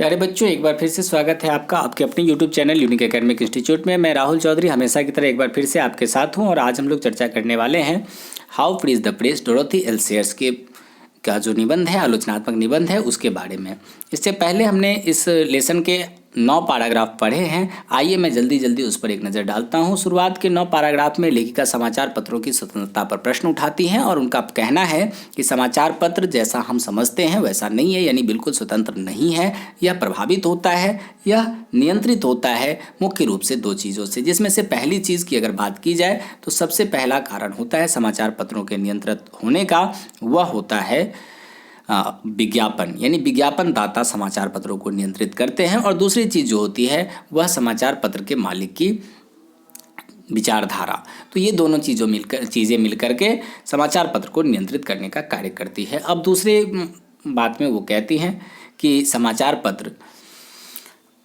प्यारे बच्चों, एक बार फिर से स्वागत है आपका आपके अपने YouTube channel unique academic institute में। मैं राहुल चौधरी हमेशा की तरह एक बार फिर से आपके साथ हूं और आज हम लोग चर्चा करने वाले हैं how free is the press Dorothy L Sayers के का जो निबंध है, आलोचनात्मक निबंध है, उसके बारे में। इससे पहले हमने इस लेसन के 9 पैराग्राफ पढ़े हैं। आइए मैं जल्दी जल्दी उस पर एक नज़र डालता हूं। शुरुआत के 9 पैराग्राफ में लेखिका समाचार पत्रों की स्वतंत्रता पर प्रश्न उठाती हैं और उनका कहना है कि समाचार पत्र जैसा हम समझते हैं वैसा नहीं है, यानी बिल्कुल स्वतंत्र नहीं है। यह प्रभावित होता है, यह नियंत्रित होता है मुख्य रूप से 2 चीज़ों से, जिसमें से पहली चीज़ की अगर बात की जाए तो सबसे पहला कारण होता है समाचार पत्रों के नियंत्रित होने का, वह होता है विज्ञापन, यानी विज्ञापन दाता समाचार पत्रों को नियंत्रित करते हैं। और दूसरी चीज़ जो होती है वह समाचार पत्र के मालिक की विचारधारा। तो ये दोनों चीज़ें मिलकर के समाचार पत्र को नियंत्रित करने का कार्य करती है। अब दूसरे बात में वो कहती हैं कि समाचार पत्र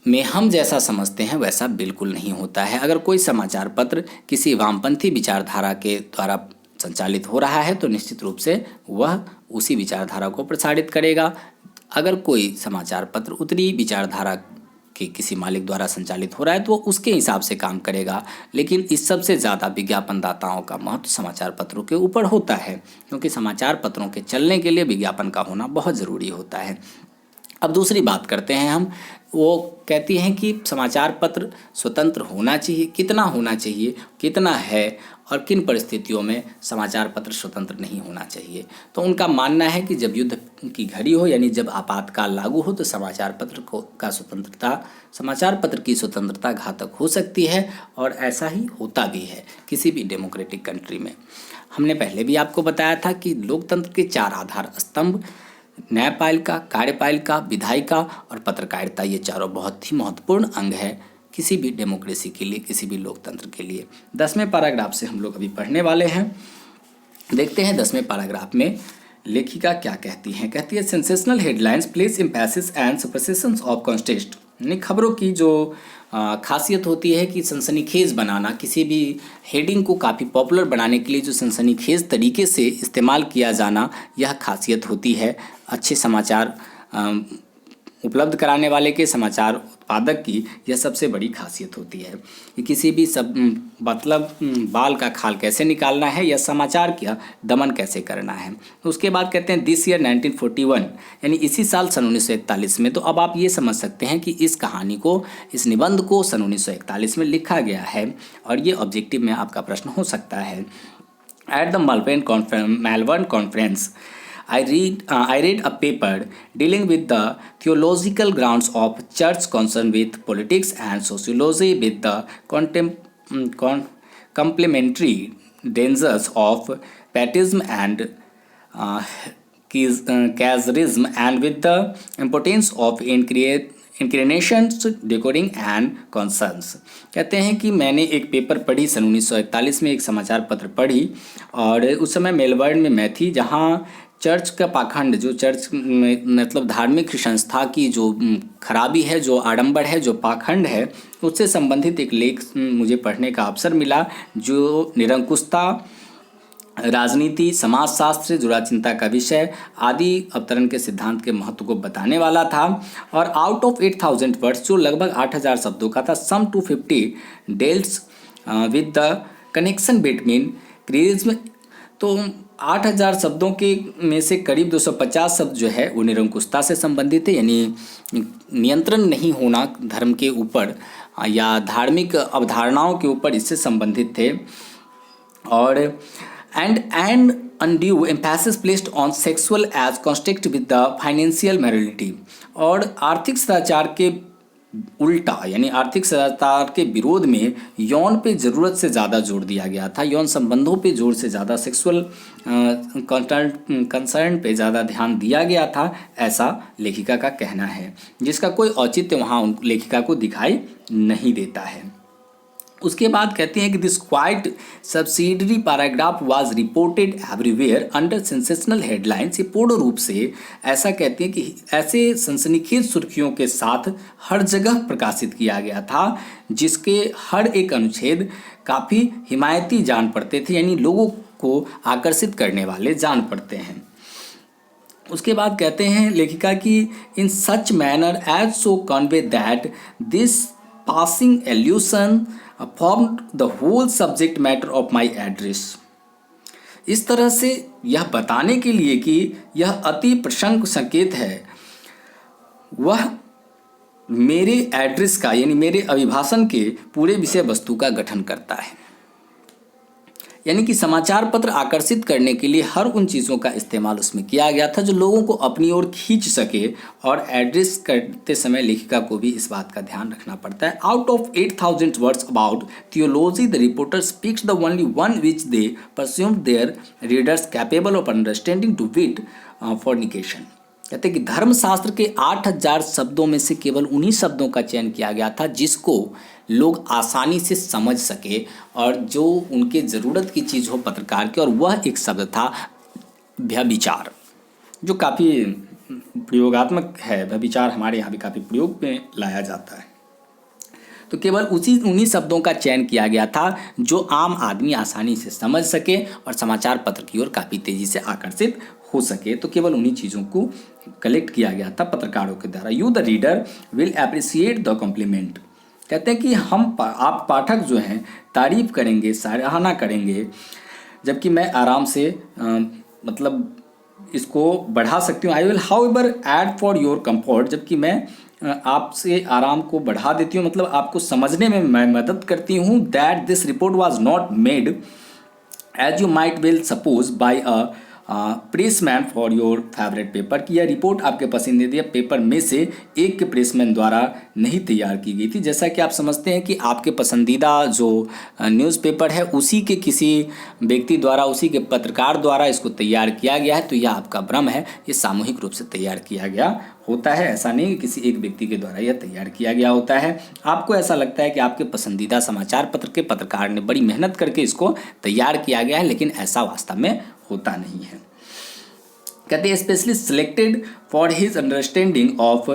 में हम जैसा समझते हैं वैसा बिल्कुल नहीं होता है। अगर कोई समाचार पत्र किसी वामपंथी विचारधारा के द्वारा संचालित हो रहा है तो निश्चित रूप से वह उसी विचारधारा को प्रसारित करेगा। अगर कोई समाचार पत्र उत्तरी विचारधारा के किसी मालिक द्वारा संचालित हो रहा है तो वो उसके हिसाब से काम करेगा। लेकिन इस सबसे ज़्यादा विज्ञापनदाताओं का महत्व समाचार पत्रों के ऊपर होता है, क्योंकि समाचार पत्रों के चलने के लिए विज्ञापन का होना बहुत ज़रूरी होता है। अब दूसरी बात करते हैं हम। वो कहती हैं कि समाचार पत्र स्वतंत्र होना चाहिए, कितना होना चाहिए, कितना है और किन परिस्थितियों में समाचार पत्र स्वतंत्र नहीं होना चाहिए। तो उनका मानना है कि जब युद्ध की घड़ी हो, यानी जब आपातकाल लागू हो, तो समाचार पत्र की स्वतंत्रता घातक हो सकती है और ऐसा ही होता भी है किसी भी डेमोक्रेटिक कंट्री में। हमने पहले भी आपको बताया था कि लोकतंत्र के 4 आधार स्तंभ, न्यायपालिका, कार्यपालिका, विधायिका और पत्रकारिता, ये चारों बहुत ही महत्वपूर्ण अंग है किसी भी डेमोक्रेसी के लिए, किसी भी लोकतंत्र के लिए। 10वें पैराग्राफ से हम लोग अभी पढ़ने वाले हैं। देखते हैं 10वें पैराग्राफ में लेखिका क्या कहती हैं। कहती है, sensational headlines place emphasis and suppression of context. यानी खबरों की जो खासियत होती है कि सनसनीखेज बनाना, किसी भी हेडिंग को काफ़ी पॉपुलर बनाने के लिए जो सनसनीखेज तरीके से इस्तेमाल किया जाना, यह खासियत होती है अच्छे समाचार उपलब्ध कराने वाले के, समाचार उत्पादक की यह सबसे बड़ी खासियत होती है कि किसी भी बाल का खाल कैसे निकालना है या समाचार का दमन कैसे करना है। तो उसके बाद कहते हैं दिस ईयर 1941, यानी इसी साल सन 1941 में। तो अब आप ये समझ सकते हैं कि इस कहानी को, इस निबंध को सन 1941 में लिखा गया है और ये ऑब्जेक्टिव में आपका प्रश्न हो सकता है। At the Melbourne conference I read a paper dealing with the theological grounds of church concerned with politics and sociology with the complementary dangers of patriotism and charism and with the importance of incarnations, decoding and concerns. कहते हैं कि मैंने एक paper पढ़ी सन 1941 में, एक समाचार पत्र पढ़ी और उस समय मेलबर्न में मैं थी, जहाँ चर्च का पाखंड, जो चर्च मतलब धार्मिक संस्था की जो खराबी है, जो आडंबर है, जो पाखंड है, उससे संबंधित एक लेख मुझे पढ़ने का अवसर मिला, जो निरंकुशता, राजनीति, समाजशास्त्र, जुड़ाचिंता का विषय आदि अवतरण के सिद्धांत के महत्व को बताने वाला था। और आउट ऑफ 8000 वर्ड्स, जो लगभग 8000 शब्दों का था, some 250 dealt with the connection between criticism. तो 8000 शब्दों के में से करीब 250 शब्द जो है वो निरंकुशता से संबंधित है, यानी नियंत्रण नहीं होना धर्म के ऊपर या धार्मिक अवधारणाओं के ऊपर, इससे संबंधित थे। और and undue emphasis placed on sexual as contrast with the financial morality। और आर्थिक सदाचार के उल्टा, यानी आर्थिक सदाचार के विरोध में यौन पे ज़रूरत से ज़्यादा जोर दिया गया था, यौन संबंधों पे जोर से ज़्यादा, सेक्सुअल कंसर्न पे ज़्यादा ध्यान दिया गया था, ऐसा लेखिका का कहना है, जिसका कोई औचित्य वहाँ लेखिका को दिखाई नहीं देता है। उसके बाद कहती हैं कि this quite subsidiary paragraph was reported everywhere under sensational headlines. ये पूर्ण रूप से ऐसा कहती हैं कि ऐसे सनसनीखेज सुर्खियों के साथ हर जगह प्रकाशित किया गया था, जिसके हर एक अनुच्छेद काफ़ी हिमायती जान पड़ते थे, यानी लोगों को आकर्षित करने वाले जान पड़ते हैं। उसके बाद कहते हैं लेखिका कि in such manner as so convey that this passing allusion formed the whole subject matter of my address. इस तरह से यह बताने के लिए कि यह अति प्रशंक संकेत है, वह मेरे एड्रेस का यानी मेरे अभिभाषण के पूरे विषय वस्तु का गठन करता है। यानी कि समाचार पत्र आकर्षित करने के लिए हर उन चीज़ों का इस्तेमाल उसमें किया गया था जो लोगों को अपनी ओर खींच सके, और एड्रेस करते समय लेखिका को भी इस बात का ध्यान रखना पड़ता है। Out of 8,000 words about theology the reporter speaks the only one which they presume their readers capable of understanding to wit fornication. कहते हैं कि धर्मशास्त्र के 8,000 शब्दों में से केवल उन्हीं शब्दों का चयन किया गया था जिसको लोग आसानी से समझ सके और जो उनके ज़रूरत की चीज़ हो पत्रकार की, और वह एक शब्द था व्यभिचार, जो काफ़ी प्रयोगात्मक है। व्यभिचार हमारे यहाँ भी काफ़ी प्रयोग में लाया जाता है। तो केवल उन्हीं शब्दों का चयन किया गया था जो आम आदमी आसानी से समझ सके और समाचार पत्र की ओर काफ़ी तेज़ी से आकर्षित हो सके। तो केवल उन्हीं चीज़ों को कलेक्ट किया गया था पत्रकारों के द्वारा। You the reader will appreciate the compliment. कहते हैं कि आप पाठक जो हैं तारीफ करेंगे, सराहना करेंगे, जबकि मैं आराम से मतलब इसको बढ़ा सकती हूँ। I will however add for your comfort, जबकि मैं आपसे आराम को बढ़ा देती हूँ, मतलब आपको समझने में मैं मदद करती हूँ। That this report was not made as you might well suppose by a pressman for your favourite paper, कि यह रिपोर्ट आपके पसंदीदा पेपर में से एक के प्रेसमैन द्वारा नहीं तैयार की गई थी। जैसा कि आप समझते हैं कि आपके पसंदीदा जो न्यूज़पेपर है उसी के किसी व्यक्ति द्वारा, उसी के पत्रकार द्वारा इसको तैयार किया गया है, तो यह आपका भ्रम है। ये सामूहिक रूप से तैयार किया गया होता है, ऐसा नहीं कि किसी एक व्यक्ति के द्वारा यह तैयार किया गया होता है। आपको ऐसा लगता है कि आपके पसंदीदा समाचार पत्र के पत्रकार ने बड़ी मेहनत करके इसको तैयार किया गया है, लेकिन ऐसा वास्तव में होता नहीं है। कहते हैं specially selected for his understanding of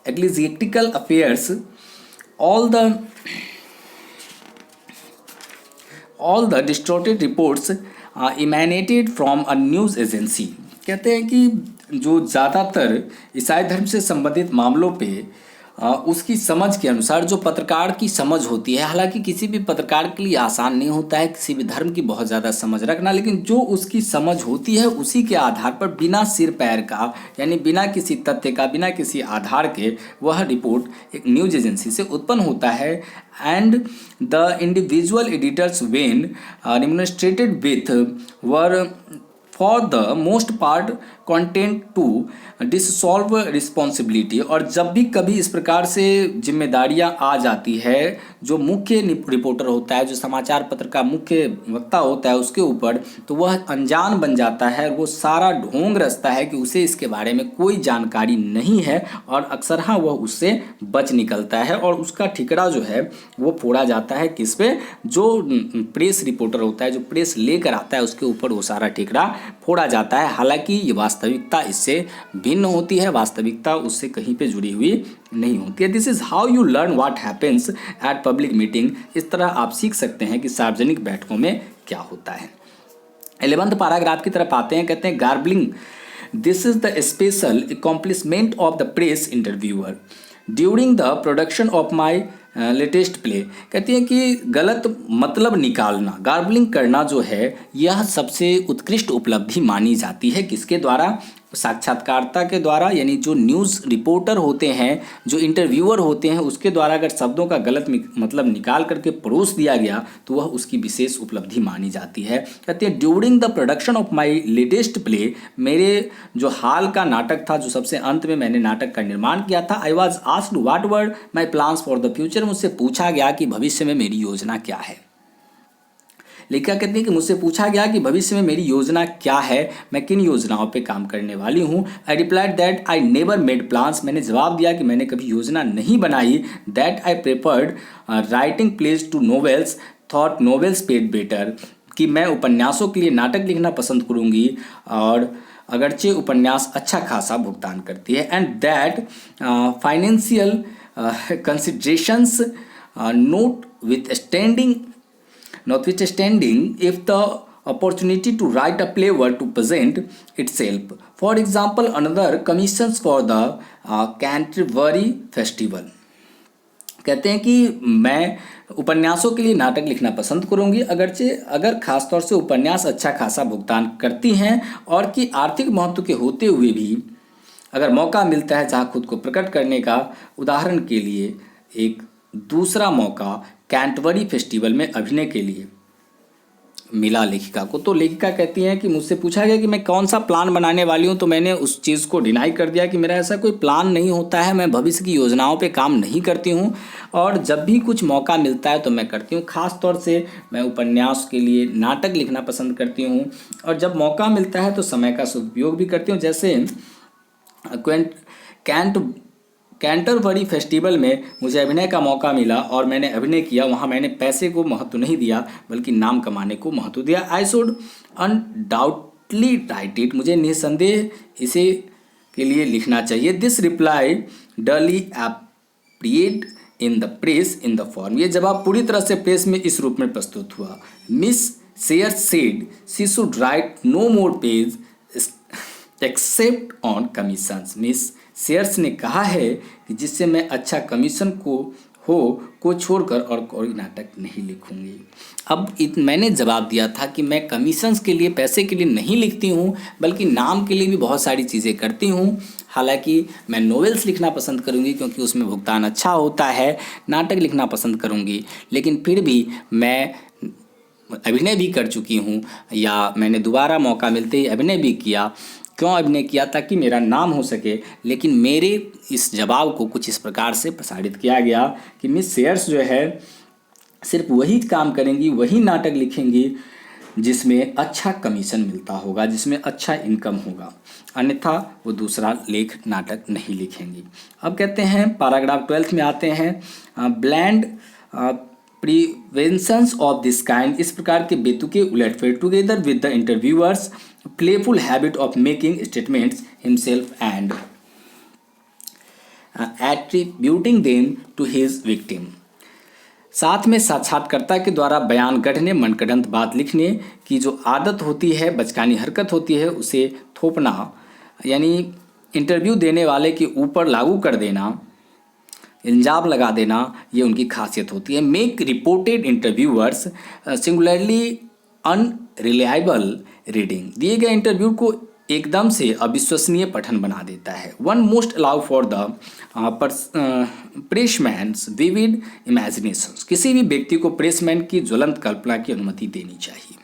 ecclesiastical affairs all the distorted reports emanated from a news agency। कहते हैं कि जो ज़्यादातर ईसाई धर्म से संबंधित मामलों पे उसकी समझ के अनुसार जो पत्रकार की समझ होती है, हालांकि किसी भी पत्रकार के लिए आसान नहीं होता है किसी भी धर्म की बहुत ज़्यादा समझ रखना, लेकिन जो उसकी समझ होती है उसी के आधार पर बिना सिर पैर का, यानी बिना किसी तथ्य का, बिना किसी आधार के वह रिपोर्ट एक न्यूज एजेंसी से उत्पन्न होता है। And the individual editors when remunerated with were for the most part content to dissolve responsibility. और जब भी कभी इस प्रकार से जिम्मेदारियां आ जाती है, जो मुख्य रिपोर्टर होता है, जो समाचार पत्र का मुख्य वक्ता होता है उसके ऊपर, तो वह अनजान बन जाता है। वो सारा ढोंग रचता है कि उसे इसके बारे में कोई जानकारी नहीं है, और अक्सर हाँ वह उससे बच निकलता है और उसका ठिकरा जो है वो फोड़ा जाता है किस पे, जो प्रेस रिपोर्टर होता है, जो प्रेस लेकर आता है उसके ऊपर वो सारा ठिकरा फोड़ा जाता है। हालांकि ये वास्तविकता इससे भिन्न होती है, वास्तविकता उससे कहीं पे जुड़ी हुई नहीं होती है। This is how you learn what happens at public meeting. इस तरह आप सीख सकते हैं कि सार्वजनिक बैठकों में क्या होता है। 11वें पैराग्राफ की तरफ आते हैं। कहते हैं garbling, this is the special accomplishment of the press interviewer during the production of my latest play. कहती हैं कि गलत मतलब निकालना, गार्बलिंग करना जो है, यह सबसे उत्कृष्ट उपलब्धि मानी जाती है। किसके द्वारा? साक्षात्कारता के द्वारा, यानी जो न्यूज़ रिपोर्टर होते हैं, जो इंटरव्यूअर होते हैं, उसके द्वारा अगर शब्दों का गलत मतलब निकाल करके परोस दिया गया तो वह उसकी विशेष उपलब्धि मानी जाती है। कहते हैं during the production of my latest play, मेरे जो हाल का नाटक था, जो सबसे अंत में मैंने नाटक का निर्माण किया था, I was asked what were my plans for the future. मुझसे पूछा गया कि भविष्य में मेरी योजना क्या है। लेखिका कहती है कि मुझसे पूछा गया कि भविष्य में मेरी योजना क्या है, मैं किन योजनाओं पे काम करने वाली हूँ। I replied that I never made plans. मैंने जवाब दिया कि मैंने कभी योजना नहीं बनाई। That I preferred writing plays to novels, thought novels paid better, कि मैं उपन्यासों के लिए नाटक लिखना पसंद करूँगी और अगरचे उपन्यास अच्छा खासा भुगतान करती है। And that financial considerations notwithstanding, if the opportunity to write a play were to present itself. For example, another commissions for the Canterbury Festival. कहते हैं कि मैं उपन्यासों के लिए नाटक लिखना पसंद करूंगी, अगरचे अगर खास तौर से उपन्यास अच्छा खासा भुगतान करती हैं और कि आर्थिक महत्व के होते हुए भी अगर मौका मिलता है जहां खुद को प्रकट करने का, उदाहरण के लिए एक दूसरा मौका कैंटरबरी फेस्टिवल में अभिनय के लिए मिला लेखिका को। तो लेखिका कहती हैं कि मुझसे पूछा गया कि मैं कौन सा प्लान बनाने वाली हूँ, तो मैंने उस चीज़ को डिनाई कर दिया कि मेरा ऐसा कोई प्लान नहीं होता है, मैं भविष्य की योजनाओं पे काम नहीं करती हूँ और जब भी कुछ मौका मिलता है तो मैं करती हूँ। ख़ास तौर से मैं उपन्यास के लिए नाटक लिखना पसंद करती हूँ और जब मौका मिलता है तो समय का सदुपयोग भी करती हूँ। जैसे कैंटरबरी फेस्टिवल में मुझे अभिनय का मौका मिला और मैंने अभिनय किया, वहाँ मैंने पैसे को महत्व नहीं दिया बल्कि नाम कमाने को महत्व दिया। I should undoubtedly right it, मुझे निस्संदेह इसे के लिए लिखना चाहिए। This reply duly appeared in the press in the form, ये जवाब पूरी तरह से प्रेस में इस रूप में प्रस्तुत हुआ। Miss Sayers said she should write no more page except on commissions. Miss Sayers ने कहा है कि जिससे मैं अच्छा कमीशन को छोड़कर और कोई नाटक नहीं लिखूंगी। अब मैंने जवाब दिया था कि मैं कमीशंस के लिए, पैसे के लिए नहीं लिखती हूँ बल्कि नाम के लिए भी बहुत सारी चीज़ें करती हूँ। हालांकि मैं नॉवेल्स लिखना पसंद करूँगी क्योंकि उसमें भुगतान अच्छा होता है, नाटक लिखना पसंद करूँगी, लेकिन फिर भी मैं अभिनय भी कर चुकी हूँ या मैंने दोबारा मौका मिलते ही अभिनय भी किया। क्यों अभिनय किया? ताकि मेरा नाम हो सके। लेकिन मेरे इस जवाब को कुछ इस प्रकार से प्रसारित किया गया कि मिस शेयर्स जो है सिर्फ वही काम करेंगी, वही नाटक लिखेंगी जिसमें अच्छा कमीशन मिलता होगा, जिसमें अच्छा इनकम होगा, अन्यथा वो दूसरा लेख नाटक नहीं लिखेंगी। अब कहते हैं पैराग्राफ 12 में आते हैं, bland perversions of this kind, इस प्रकार के बेतुके उलटफेर together with the interviewer's playful habit of making statements himself and attributing them to his victim, साथ में साक्षात्कारता के द्वारा बयान गढ़ने, मनगढ़ंत बात लिखने की जो आदत होती है, बचकानी हरकत होती है, उसे थोपना यानी इंटरव्यू देने वाले के ऊपर लागू कर देना, इल्जाम लगा देना, ये उनकी खासियत होती है। Make reported interviewers singularly unreliable reading, दिए गए इंटरव्यू को एकदम से अविश्वसनीय पठन बना देता है। One must allow for the pressman's vivid imaginations, किसी भी व्यक्ति को प्रेसमैन की ज्वलंत कल्पना की अनुमति देनी चाहिए।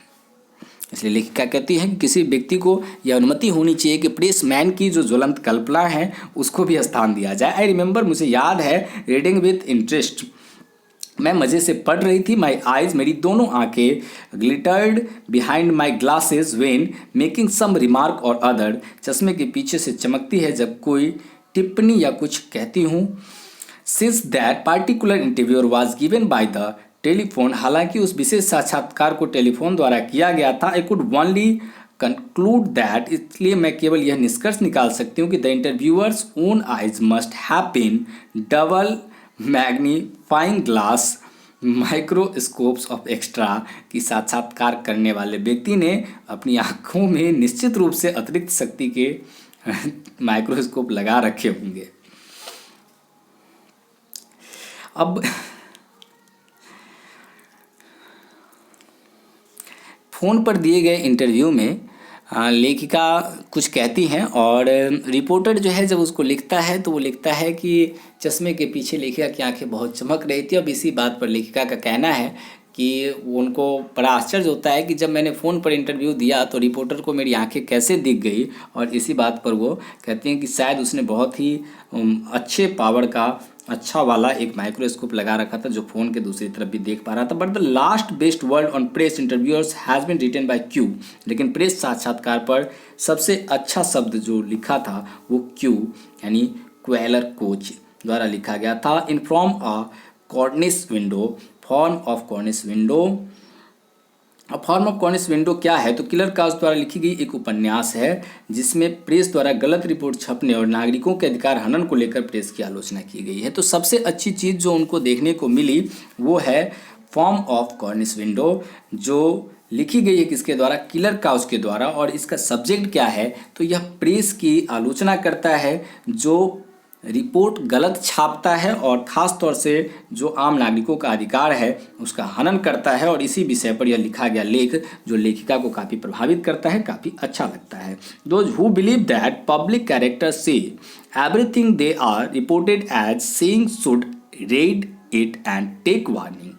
इसलिए लेखिका कहती है कि किसी व्यक्ति को यह अनुमति होनी चाहिए कि प्रेसमैन की जो ज्वलंत कल्पना है उसको भी स्थान दिया जाए। आई रिमेंबर, मुझे याद है, रीडिंग विथ इंटरेस्ट, मैं मज़े से पढ़ रही थी। माई आइज, मेरी दोनों आंखें, glittered behind my glasses when making some remark or other, चश्मे के पीछे से चमकती है जब कोई टिप्पणी या कुछ कहती हूँ। Since that particular interviewer was given by the telephone, हालांकि उस विशेष साक्षात्कार को टेलीफोन द्वारा किया गया था। I could only conclude that, इसलिए मैं केवल यह निष्कर्ष निकाल सकती हूँ कि the interviewer's own eyes must have been double magnifying glass microscopes of extra, की साक्षात्कार करने वाले व्यक्ति ने अपनी आँखों में निश्चित रूप से अतिरिक्त शक्ति के माइक्रोस्कोप लगा रखे होंगे। अब फ़ोन पर दिए गए इंटरव्यू में लेखिका कुछ कहती हैं और रिपोर्टर जो है जब उसको लिखता है तो वो लिखता है कि चश्मे के पीछे लेखिका की आंखें बहुत चमक रही थी। अब इसी बात पर लेखिका का कहना है कि उनको बड़ा आश्चर्य होता है कि जब मैंने फ़ोन पर इंटरव्यू दिया तो रिपोर्टर को मेरी आंखें कैसे दिख गई, और इसी बात पर वो कहती हैं कि शायद उसने बहुत ही अच्छे पावर का अच्छा वाला एक माइक्रोस्कोप लगा रखा था जो फ़ोन के दूसरी तरफ भी देख पा रहा था। But the last best word on press interviewers has been written by Q, लेकिन प्रेस साक्षात्कार पर सबसे अच्छा शब्द जो लिखा था वो क्यू यानी क्वेलर कोच द्वारा लिखा गया था। In from a Cornish window, form of Cornish window. अब फॉर्म ऑफ कॉर्निश विंडो क्या है? तो किलर काउच द्वारा लिखी गई एक उपन्यास है जिसमें प्रेस द्वारा गलत रिपोर्ट छपने और नागरिकों के अधिकार हनन को लेकर प्रेस की आलोचना की गई है। तो सबसे अच्छी चीज़ जो उनको देखने को मिली वो है फॉर्म ऑफ कॉर्निश विंडो, जो लिखी गई है किसके द्वारा? किलर काउच के द्वारा। और इसका सब्जेक्ट क्या है? तो यह प्रेस की आलोचना करता है जो रिपोर्ट गलत छापता है और ख़ास तौर से जो आम नागरिकों का अधिकार है उसका हनन करता है। और इसी विषय पर यह लिखा गया लेख जो लेखिका को काफ़ी प्रभावित करता है, काफ़ी अच्छा लगता है। Those who believe that public character say everything they are reported as saying should read it and take warning.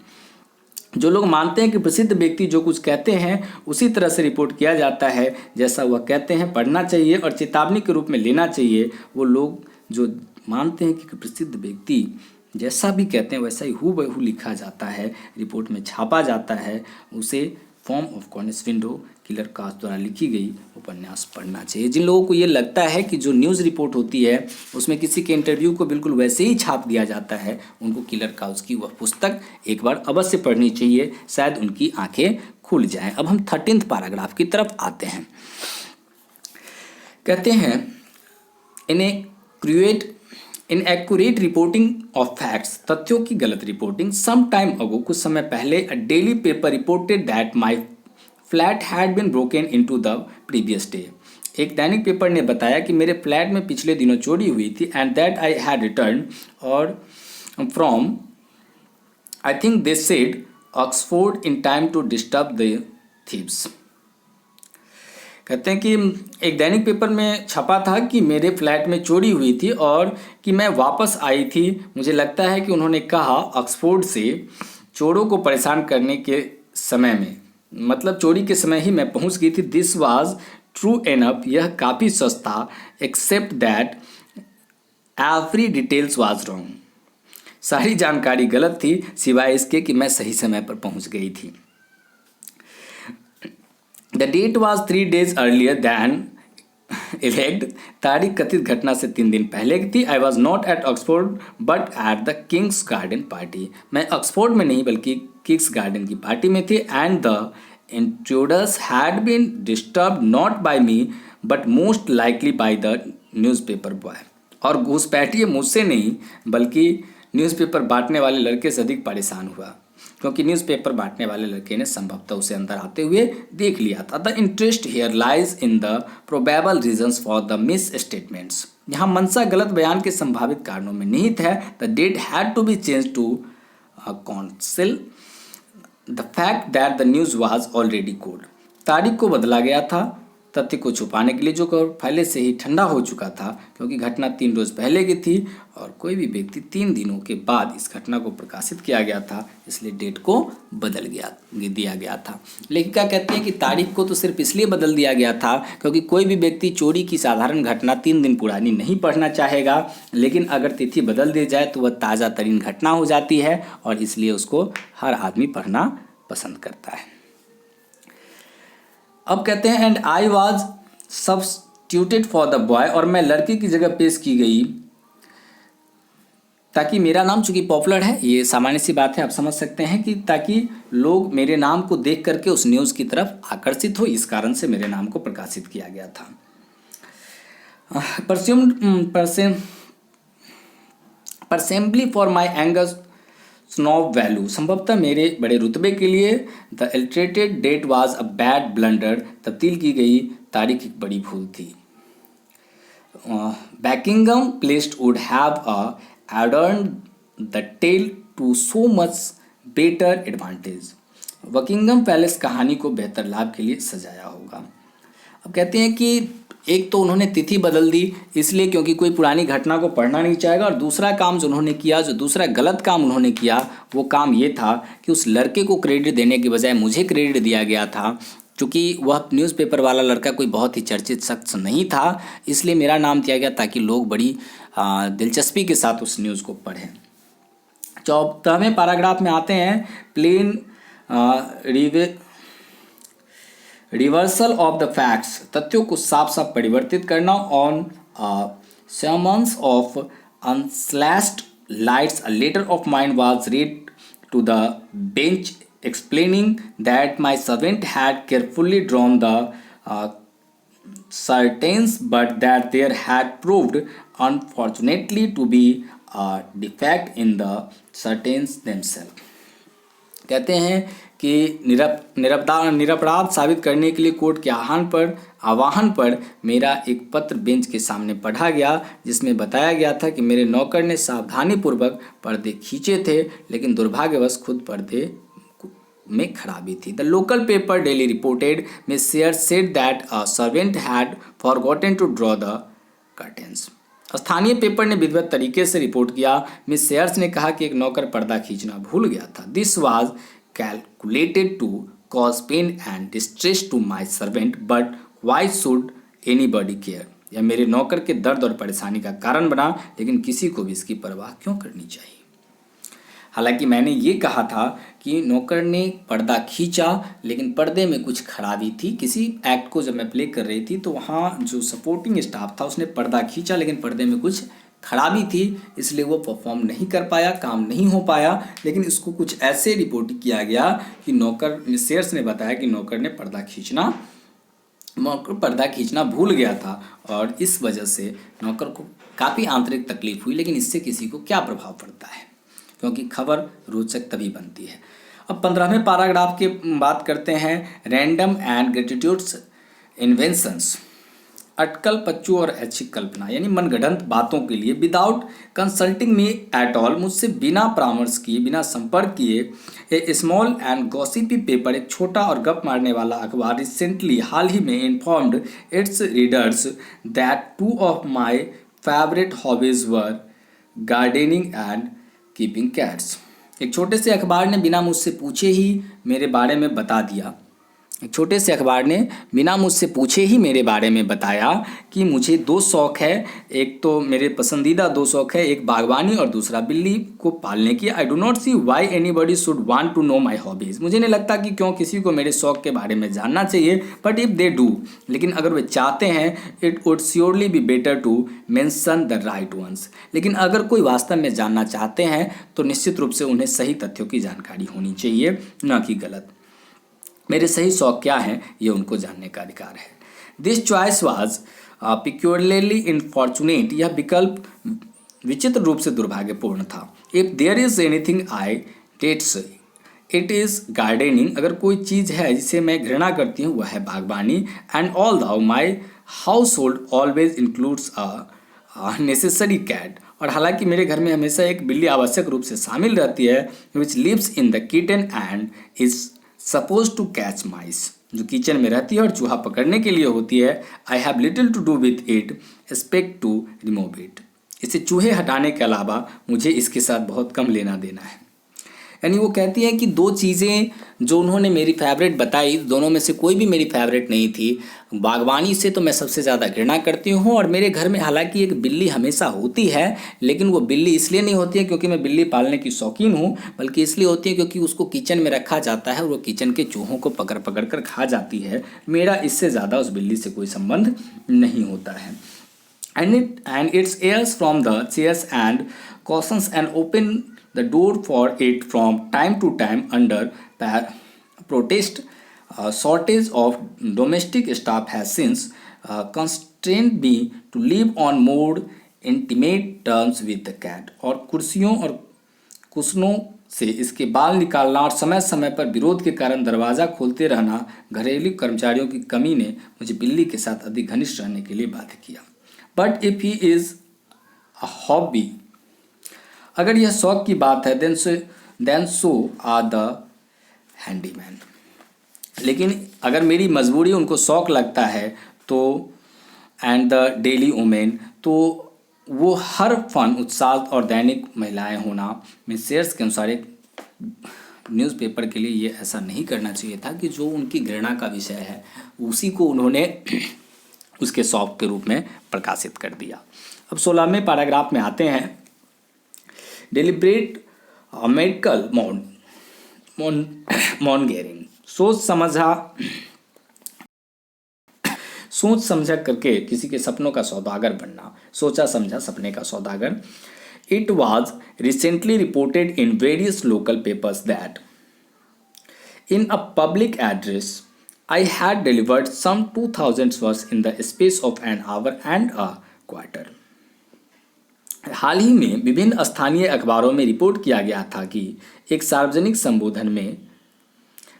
जो लोग मानते हैं कि प्रसिद्ध व्यक्ति जो कुछ कहते हैं उसी तरह से रिपोर्ट किया जाता है जैसा वह कहते हैं, पढ़ना चाहिए और चेतावनी के रूप में लेना चाहिए। वो लोग जो मानते हैं कि प्रसिद्ध व्यक्ति जैसा भी कहते हैं वैसा ही हूबहू लिखा जाता है, रिपोर्ट में छापा जाता है, उसे from of Cornish window Quiller Couch द्वारा लिखी गई उपन्यास पढ़ना चाहिए। जिन लोगों को ये लगता है कि जो न्यूज़ रिपोर्ट होती है उसमें किसी के इंटरव्यू को बिल्कुल वैसे ही छाप दिया जाता है, उनको किलर काउच की वह पुस्तक एक बार अवश्य पढ़नी चाहिए, शायद उनकी आंखें खुल जाएं। अब हम 13th पैराग्राफ की तरफ आते हैं। कहते हैं इनएक्यूरेट रिपोर्टिंग ऑफ फैक्ट्स, तथ्यों की गलत रिपोर्टिंग। सम टाइम अगो, कुछ समय पहले, a daily paper reported that my flat had been broken into the previous day. एक दैनिक पेपर ने बताया कि मेरे फ्लैट में पिछले दिनों चोरी हुई थी and that I had return or from, I think they said, Oxford in time to disturb the thieves. कहते हैं कि एक दैनिक पेपर में छपा था कि मेरे फ्लैट में चोरी हुई थी और कि मैं वापस आई थी। मुझे लगता है कि उन्होंने कहा ऑक्सफोर्ड से चोरों को परेशान करने के समय में, मतलब चोरी के समय ही मैं पहुंच गई थी। दिस वाज ट्रू एनफ, यह काफ़ी सच था, except that every details was wrong, सारी जानकारी गलत थी सिवाय इसके कि मैं सही समय पर पहुंच गई थी। The date was 3 days earlier than event, तारीख कथित घटना से 3 दिन पहले की थी। I was not at Oxford but at the King's garden party, मैं ऑक्सफोर्ड में नहीं बल्कि किंग्स गार्डन की पार्टी में थी। And the intruders had been disturb not by me but most likely by the newspaper boy, और घुसपैठिए मुझसे नहीं बल्कि न्यूज़पेपर बांटने वाले लड़के से अधिक परेशान हुआ, क्योंकि न्यूज़पेपर बांटने वाले लड़के ने संभवतः उसे अंदर आते हुए देख लिया था। The interest here lies in the probable reasons for the miss statements, यहाँ मंशा गलत बयान के संभावित कारणों में निहित है। The date had to be change to conceal the fact that the news was already cold, तारीख को बदला गया था तथ्य को छुपाने के लिए जो पहले से ही ठंडा हो चुका था, क्योंकि घटना 3 रोज पहले की थी और कोई भी व्यक्ति 3 दिनों के बाद इस घटना को प्रकाशित किया गया था, इसलिए डेट को बदल दिया गया था। लेखिका कहती है कि तारीख को तो सिर्फ इसलिए बदल दिया गया था क्योंकि कोई भी व्यक्ति चोरी की साधारण घटना 3 दिन पुरानी नहीं पढ़ना चाहेगा, लेकिन अगर तिथि बदल दी जाए तो वह ताज़ा तरीन घटना हो जाती है और इसलिए उसको हर आदमी पढ़ना पसंद करता है। अब कहते हैं and I was substituted for the boy, और मैं लड़के की जगह पेश की गई ताकि मेरा नाम, चूंकि पॉपुलर है, ये सामान्य सी बात है, आप समझ सकते हैं कि ताकि लोग मेरे नाम को देख करके उस न्यूज़ की तरफ आकर्षित हो, इस कारण से मेरे नाम को प्रकाशित किया गया था। परसेम्बली फॉर माई एंगस स्नॉब वैल्यू, संभवतः मेरे बड़े रुतबे के लिए। The altered date was a bad blunder, तब्दील की गई तारीख एक बड़ी भूल थी। Buckingham Palace would have adorned the tale to so much better advantage, Buckingham Palace कहानी को बेहतर लाभ के लिए सजाया होगा। अब कहते हैं कि एक तो उन्होंने तिथि बदल दी इसलिए क्योंकि कोई पुरानी घटना को पढ़ना नहीं चाहेगा, और दूसरा काम जो उन्होंने किया, जो दूसरा गलत काम उन्होंने किया, वो काम ये था कि उस लड़के को क्रेडिट देने के बजाय मुझे क्रेडिट दिया गया था। क्योंकि वह न्यूज़पेपर वाला लड़का कोई बहुत ही चर्चित शख्स नहीं था, इसलिए मेरा नाम दिया गया ताकि लोग बड़ी दिलचस्पी के साथ उस न्यूज़ को पढ़ें। 14वें पैराग्राफ में आते हैं, plain reversal of the facts, तथ्यों को साफ साफ परिवर्तित करना। On sermons of unslashed lights, a letter of mine was read to the bench explaining that my servant had carefully drawn the curtains but that there had proved unfortunately to be a defect in the curtains themselves। कहते हैं कि निरपराध साबित करने के लिए court के आह्वान पर मेरा एक पत्र बेंच के सामने पढ़ा गया, जिसमें बताया गया था कि मेरे नौकर ने सावधानीपूर्वक पर्दे खींचे थे, लेकिन दुर्भाग्यवश खुद पर्दे में खराबी थी। The local paper daily reported Miss Sayers said that a servant had forgotten to draw the curtains. स्थानीय पेपर ने विधिवत तरीके से रिपोर्ट किया। मिस सेयर्स ने कहा कि एक नौकर पर्दा खींचना भूल गया था। This was calculated to cause pain and distress to my servant, but why should anybody care. यह मेरे नौकर के दर्द और परेशानी का कारण बना, लेकिन किसी को भी इसकी परवाह क्यों करनी चाहिए। हालांकि मैंने ये कहा था कि नौकर ने पर्दा खींचा, लेकिन पर्दे में कुछ खराबी थी। किसी एक्ट को जब मैं प्ले कर रही थी तो वहाँ जो सपोर्टिंग स्टाफ था उसने पर्दा खींचा, लेकिन पर्दे में कुछ खराबी थी, इसलिए वो परफॉर्म नहीं कर पाया, काम नहीं हो पाया। लेकिन इसको कुछ ऐसे रिपोर्ट किया गया कि नौकर शेयर्स ने बताया कि नौकर पर्दा खींचना भूल गया था, और इस वजह से नौकर को काफ़ी आंतरिक तकलीफ हुई। लेकिन इससे किसी को क्या प्रभाव पड़ता है, क्योंकि खबर रोचक तभी बनती है। अब 15वें पैराग्राफ की बात करते हैं। रैंडम एंड ग्रेटिट्यूड्स इन्वेंशंस, अटकल पच्चू और ऐच्छिक कल्पना, यानी मनगढ़ंत बातों के लिए without consulting me at all, मुझसे बिना परामर्श किए, बिना संपर्क किए, ए स्मॉल एंड गॉसिपी पेपर, एक छोटा और गप मारने वाला अखबार, रिसेंटली हाल ही में informed it's readers that two of my favourite hobbies were gardening and keeping cats. एक छोटे से अखबार ने बिना मुझसे पूछे ही मेरे बारे में बता दिया। एक छोटे से अखबार ने बिना मुझसे पूछे ही मेरे बारे में बताया कि मुझे दो शौक़ है। एक तो मेरे पसंदीदा दो शौक़ है, एक बागवानी और दूसरा बिल्ली को पालने की। I do not see why anybody should want to know my hobbies. मुझे नहीं लगता कि क्यों किसी को मेरे शौक़ के बारे में जानना चाहिए, बट इफ़ दे डू, लेकिन अगर वे चाहते हैं, it would surely be better to mention the right ones. लेकिन अगर कोई वास्तव में जानना चाहते हैं तो निश्चित रूप से उन्हें सही तथ्यों की जानकारी होनी चाहिए, न कि गलत। मेरे सही शौक क्या हैं, ये उनको जानने का अधिकार है। This choice was peculiarly unfortunate. यह विकल्प विचित्र रूप से दुर्भाग्यपूर्ण था। If there is anything I detest it is gardening. अगर कोई चीज़ है जिसे मैं घृणा करती हूँ, वह है बागवानी। And although my household always includes a necessary cat. और हालांकि मेरे घर में हमेशा एक बिल्ली आवश्यक रूप से शामिल रहती है, which lives in the kitchen and is suppose to catch mice, जो किचन में रहती है और चूहा पकड़ने के लिए होती है। I have little to do with it, expect to remove it. इसे चूहे हटाने के अलावा मुझे इसके साथ बहुत कम लेना देना है। यानी वो कहती है कि दो चीज़ें जो उन्होंने मेरी फेवरेट बताई, दोनों में से कोई भी मेरी फेवरेट नहीं थी। बागवानी से तो मैं सबसे ज़्यादा घृणा करती हूँ, और मेरे घर में हालांकि एक बिल्ली हमेशा होती है, लेकिन वो बिल्ली इसलिए नहीं होती है क्योंकि मैं बिल्ली पालने की शौकीन हूँ, बल्कि इसलिए होती है क्योंकि उसको किचन में रखा जाता है और वो किचन के चूहों को पकड़ पकड़ कर खा जाती है। मेरा इससे ज़्यादा उस बिल्ली से कोई संबंध नहीं होता है। and its airs from the chairs and cautions and open the door for it from time to time under protest. Shortage of domestic staff has since constrained me to live on more intimate terms with the cat. और कुर्सियों और कुशनों से इसके बाल निकालना और समय समय पर विरोध के कारण दरवाज़ा खोलते रहना, घरेलू कर्मचारियों की कमी ने मुझे बिल्ली के साथ अधिक घनिष्ठ रहने के लिए बाध्य किया। But if he is a hobby, अगर यह शौक की बात है, then so are the handyman. लेकिन अगर मेरी मजबूरी उनको शौक लगता है तो एंड द डेली वुमेन, तो वो हर फन उत्साह और दैनिक महिलाएं होना में शेयर्स के अनुसार एक न्यूज़पेपर के लिए ये ऐसा नहीं करना चाहिए था कि जो उनकी घृणा का विषय है उसी को उन्होंने उसके शौक के रूप में प्रकाशित कर दिया। अब 16वें पैराग्राफ में आते हैं। डेलिब्रेट मेडिकल मॉन्गेरिंग, सोच समझा करके किसी के सपनों का सौदागर बनना, सोचा समझा सपने का सौदागर। It was recently reported in various local papers that in a public address I had delivered some 2000 words in the space of an hour and a quarter. हाल ही में विभिन्न स्थानीय अखबारों में रिपोर्ट किया गया था कि एक सार्वजनिक संबोधन में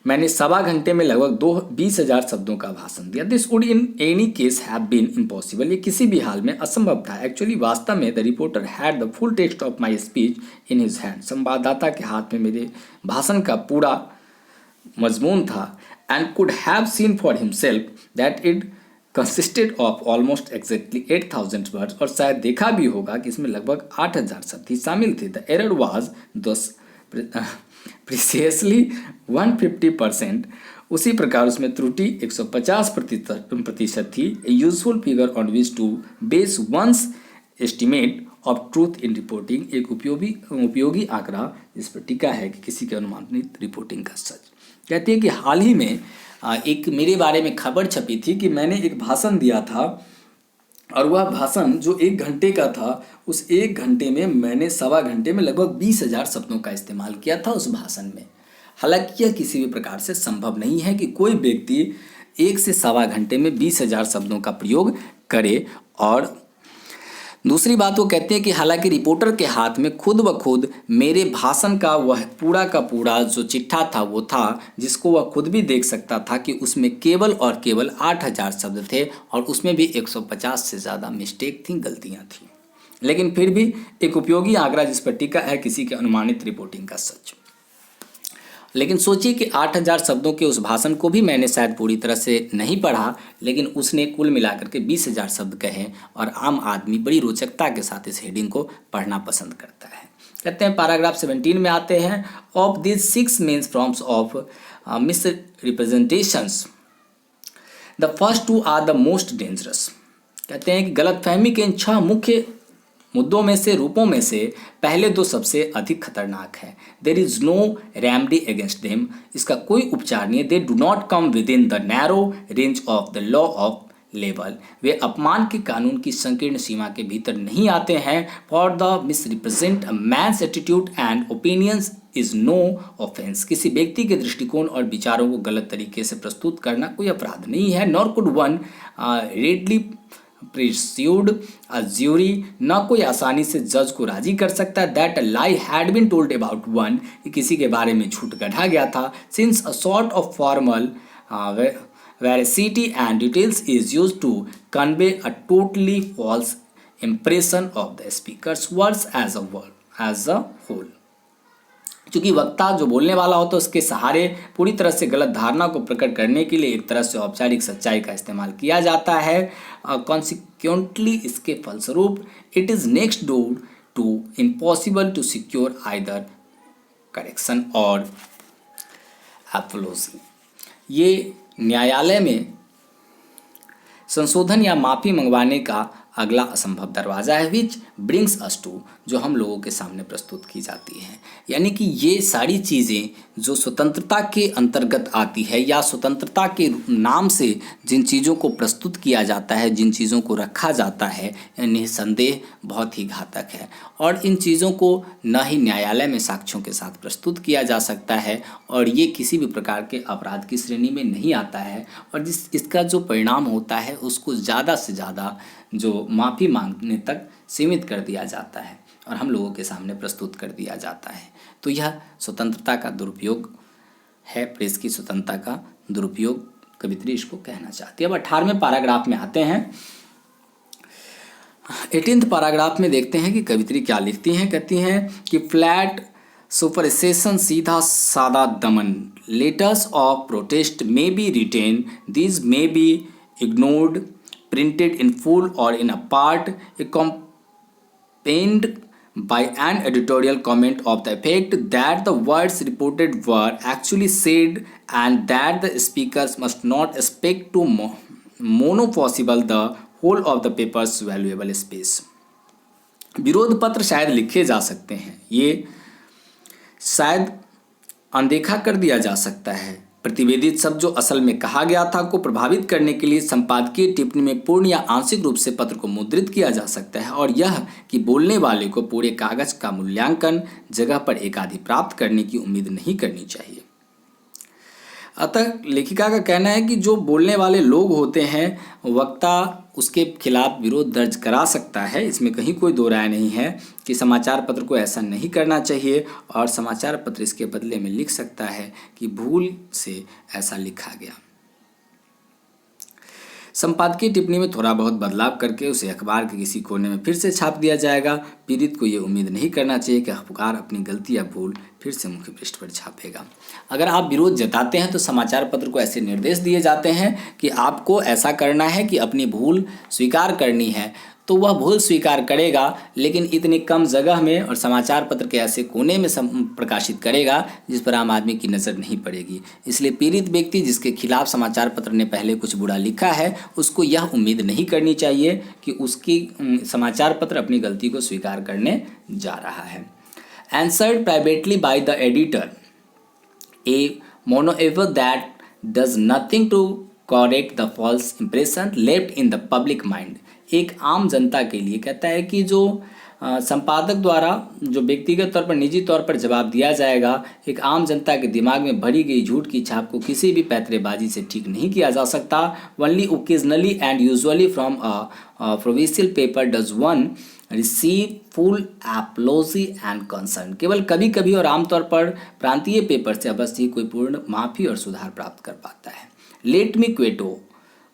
मैंने सवा घंटे में लगभग 20,000 शब्दों का भाषण दिया। This would in any case have been impossible, ये किसी भी हाल में असंभव था। एक्चुअली वास्तव में the reporter had the full text of my speech in his hand, संवाददाता के हाथ में मेरे भाषण का पूरा मजमून था। And could have seen for himself that it consisted of almost exactly 8,000 words, और शायद देखा भी होगा कि इसमें लगभग 8,000 शब्द ही शामिल थे। द एरर वाज दस प्रीसियसली 150%। उसी प्रकार उसमें त्रुटि 150% थी। A useful figure on which to base one's estimate of truth in reporting, एक उपयोगी आंकड़ा जिस पर टिका है कि किसी के अनुमानित रिपोर्टिंग का सच। कहती है कि हाल ही में एक मेरे बारे में खबर छपी थी कि मैंने एक भाषण दिया था, और वह भाषण जो 1 घंटे का था, उस 1 घंटे में मैंने सवा घंटे में लगभग 20,000 शब्दों का इस्तेमाल किया था उस भाषण में। हालांकि यह किसी भी प्रकार से संभव नहीं है कि कोई व्यक्ति 1 से सवा घंटे में 20,000 शब्दों का प्रयोग करे। और दूसरी बात वो कहते हैं कि हालांकि रिपोर्टर के हाथ में खुद ब खुद मेरे भाषण का वह पूरा का पूरा जो चिट्ठा था वो था, जिसको वह खुद भी देख सकता था कि उसमें केवल और केवल 8,000 शब्द थे, और उसमें भी 150 से ज़्यादा मिस्टेक थी, गलतियाँ थीं। लेकिन फिर भी एक उपयोगी आंकड़ा जिस पर टिका है किसी के अनुमानित रिपोर्टिंग का सच। लेकिन सोचिए कि 8,000 शब्दों के उस भाषण को भी मैंने शायद पूरी तरह से नहीं पढ़ा, लेकिन उसने कुल मिलाकर के 20,000 शब्द कहे, और आम आदमी बड़ी रोचकता के साथ इस हेडिंग को पढ़ना पसंद करता है। कहते हैं पैराग्राफ 17 में आते हैं, of this 6 main forms of misrepresentations the first 2 are the most dangerous. कहते हैं कि गलतफहमी के इन 6 मुख्य मुद्दों में से, रूपों में से पहले 2 सबसे अधिक खतरनाक है। There is no remedy against them, इसका कोई उपचार नहीं है। They do not come within the narrow range of the law of लेवल, वे अपमान के कानून की संकीर्ण सीमा के भीतर नहीं आते हैं। For the misrepresent a man's attitude and opinions is no offence, किसी व्यक्ति के दृष्टिकोण और विचारों को गलत तरीके से प्रस्तुत करना कोई अपराध नहीं है। Nor could one readily persuade a jury, न कोई आसानी से जज को राजी कर सकता है। That a lie had been told about one, किसी के बारे में झूठ गढ़ा गया था। Since a sort of formal veracity and details is used to convey a totally false impression of the speaker's words as a whole। क्योंकि वक्ता जो बोलने वाला होता है उसके सहारे पूरी तरह से गलत धारणा को प्रकट करने के लिए एक तरह से औपचारिक सच्चाई का इस्तेमाल किया जाता है। कॉन्सिक्वेंटली इसके फलस्वरूप it is next door to impossible to secure either correction or apology. ये न्यायालय में संशोधन या माफ़ी मंगवाने का अगला असंभव दरवाज़ा है, विच ब्रिंग्स अस टू, जो हम लोगों के सामने प्रस्तुत की जाती है। यानी कि ये सारी चीज़ें जो स्वतंत्रता के अंतर्गत आती है, या स्वतंत्रता के नाम से जिन चीज़ों को प्रस्तुत किया जाता है, जिन चीज़ों को रखा जाता है, निसंदेह बहुत ही घातक है। और इन चीज़ों को न ही न्यायालय में साक्ष्यों के साथ प्रस्तुत किया जा सकता है, और ये किसी भी प्रकार के अपराध की श्रेणी में नहीं आता है। और इसका जो परिणाम होता है उसको ज़्यादा से ज़्यादा जो माफ़ी मांगने तक सीमित कर दिया जाता है और हम लोगों के सामने प्रस्तुत कर दिया जाता है। तो यह स्वतंत्रता का दुरुपयोग है, प्रेस की स्वतंत्रता का दुरुपयोग कवित्री इसको कहना चाहती है। अब 18वें पैराग्राफ में आते हैं। 18th पैराग्राफ में देखते हैं कि कवित्री क्या लिखती हैं। कहती हैं कि फ्लैट सुपरसेशन, सीधा सादा दमन, letters of protest may be written, these may be ignored, printed in full or in a part, accompanied by an editorial comment of the effect that the words reported were actually said and that the speakers must not expect to monopolize the whole of the paper's valuable space। विरोध पत्र शायद लिखे जा सकते हैं, ये शायद अनदेखा कर दिया जा सकता है। प्रतिवेदित शब्द जो असल में कहा गया था को प्रभावित करने के लिए संपादकीय टिप्पणी में पूर्ण या आंशिक रूप से पत्र को मुद्रित किया जा सकता है, और यह कि बोलने वाले को पूरे कागज का मूल्यांकन जगह पर एकाधी प्राप्त करने की उम्मीद नहीं करनी चाहिए। अतः लेखिका का कहना है कि जो बोलने वाले लोग होते हैं, वक्ता उसके खिलाफ विरोध दर्ज करा सकता है। इसमें कहीं कोई दो राय नहीं है कि समाचार पत्र को ऐसा नहीं करना चाहिए, और समाचार पत्र इसके बदले में लिख सकता है कि भूल से ऐसा लिखा गया। संपादकीय टिप्पणी में थोड़ा बहुत बदलाव करके उसे अखबार के किसी कोने में फिर से छाप दिया जाएगा। पीड़ित को ये उम्मीद नहीं करना चाहिए कि अखबार अपनी गलती या भूल फिर से मुख्य पृष्ठ पर छापेगा। अगर आप विरोध जताते हैं तो समाचार पत्र को ऐसे निर्देश दिए जाते हैं कि आपको ऐसा करना है कि अपनी भूल स्वीकार करनी है, तो वह भूल स्वीकार करेगा, लेकिन इतनी कम जगह में और समाचार पत्र के ऐसे कोने में प्रकाशित करेगा जिस पर आम आदमी की नज़र नहीं पड़ेगी। इसलिए पीड़ित व्यक्ति जिसके खिलाफ समाचार पत्र ने पहले कुछ बुरा लिखा है, उसको यह उम्मीद नहीं करनी चाहिए कि उसकी समाचार पत्र अपनी गलती को स्वीकार करने जा रहा है। Answered privately by the editor, a monoever that does nothing to correct the false impression left in the public mind। एक आम जनता के लिए कहता है कि जो संपादक द्वारा जो व्यक्तिगत तौर पर निजी तौर पर जवाब दिया जाएगा, एक आम जनता के दिमाग में भरी गई झूठ की छाप को किसी भी पैतरेबाजी से ठीक नहीं किया जा सकता। Only occasionally and usually from a provincial paper does one receive full apology and concern. केवल कभी कभी और आमतौर पर प्रांतीय पेपर से अवश्य ही कोई पूर्ण माफ़ी और सुधार प्राप्त कर पाता है। Let me quote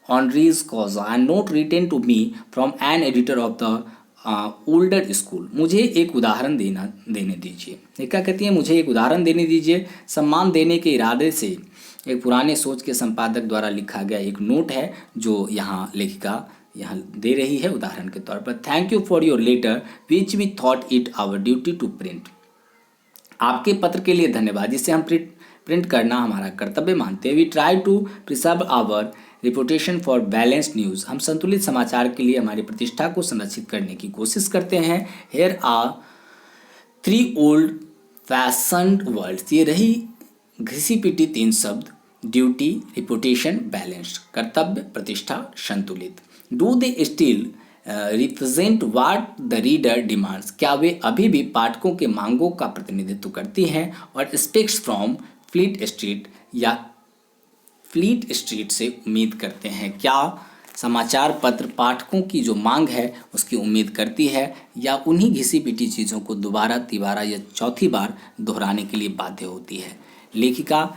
one recent case and note written to me from an editor of the older school. मुझे एक उदाहरण देने दीजिए। ये क्या कहती है, मुझे एक उदाहरण देने दीजिए। सम्मान देने के इरादे से एक पुराने सोच के संपादक द्वारा लिखा गया एक नोट है जो यहाँ लेखिका यहाँ दे रही है उदाहरण के तौर पर। Thank you for your letter which we thought it our duty to print. आपके पत्र के लिए धन्यवाद जिसे हम प्रिंट करना हमारा कर्तव्य मानते हैं। We try to preserve our reputation for balanced news. हम संतुलित समाचार के लिए हमारी प्रतिष्ठा को संरक्षित करने की कोशिश करते हैं। Here are 3 old fashioned words. ये रही घिसी पिटी 3 शब्द, ड्यूटी, रिपोर्टेशन, बैलेंस्ड। कर्तव्य, प्रतिष्ठा, संतुलित। Do they still represent what the reader demands. क्या वे अभी भी पाठकों के मांगों का प्रतिनिधित्व करती हैं और स्पेक्स फ्रॉम फ्लीट स्ट्रीट या फ्लीट स्ट्रीट से उम्मीद करते हैं। क्या समाचार पत्र पाठकों की जो मांग है उसकी उम्मीद करती है या उन्हीं घिसी पिटी चीज़ों को दोबारा, तिबारा या चौथी बार दोहराने के लिए बाध्य होती है। लेखिका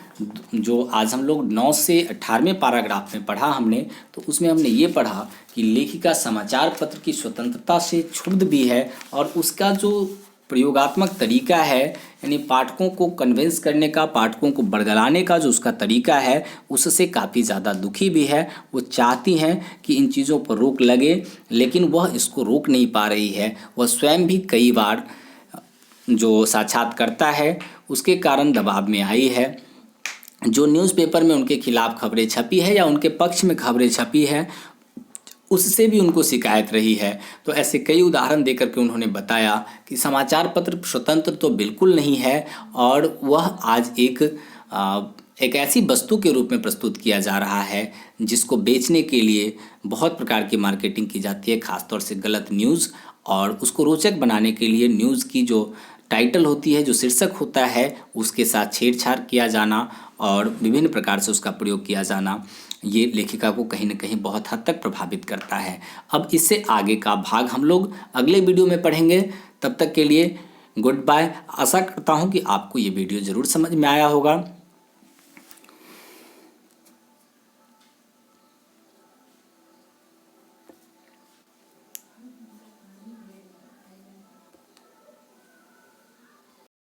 जो आज हम लोग 9 से 18वें पैराग्राफ में पढ़ा हमने, तो उसमें हमने ये पढ़ा कि लेखिका समाचार पत्र की स्वतंत्रता से क्षुब्ध भी है और उसका जो प्रयोगात्मक तरीका है, यानी पाठकों को कन्विंस करने का, पाठकों को बरगलाने का जो उसका तरीका है, उससे काफ़ी ज़्यादा दुखी भी है। वो चाहती हैं कि इन चीज़ों पर रोक लगे, लेकिन वह इसको रोक नहीं पा रही है। वह स्वयं भी कई बार जो साक्षात्कारता है उसके कारण दबाव में आई है। जो न्यूज़पेपर में उनके खिलाफ खबरें छपी है या उनके पक्ष में खबरें छपी है, उससे भी उनको शिकायत रही है। तो ऐसे कई उदाहरण देकर के उन्होंने बताया कि समाचार पत्र स्वतंत्र तो बिल्कुल नहीं है और वह आज एक ऐसी वस्तु के रूप में प्रस्तुत किया जा रहा है जिसको बेचने के लिए बहुत प्रकार की मार्केटिंग की जाती है, खासतौर से गलत न्यूज़, और उसको रोचक बनाने के लिए न्यूज़ की जो टाइटल होती है, जो शीर्षक होता है, उसके साथ छेड़छाड़ किया जाना और विभिन्न प्रकार से उसका प्रयोग किया जाना, ये लेखिका को कहीं न कहीं बहुत हद तक प्रभावित करता है। अब इससे आगे का भाग हम लोग अगले वीडियो में पढ़ेंगे। तब तक के लिए गुड बाय। आशा करता हूँ कि आपको ये वीडियो ज़रूर समझ में आया होगा।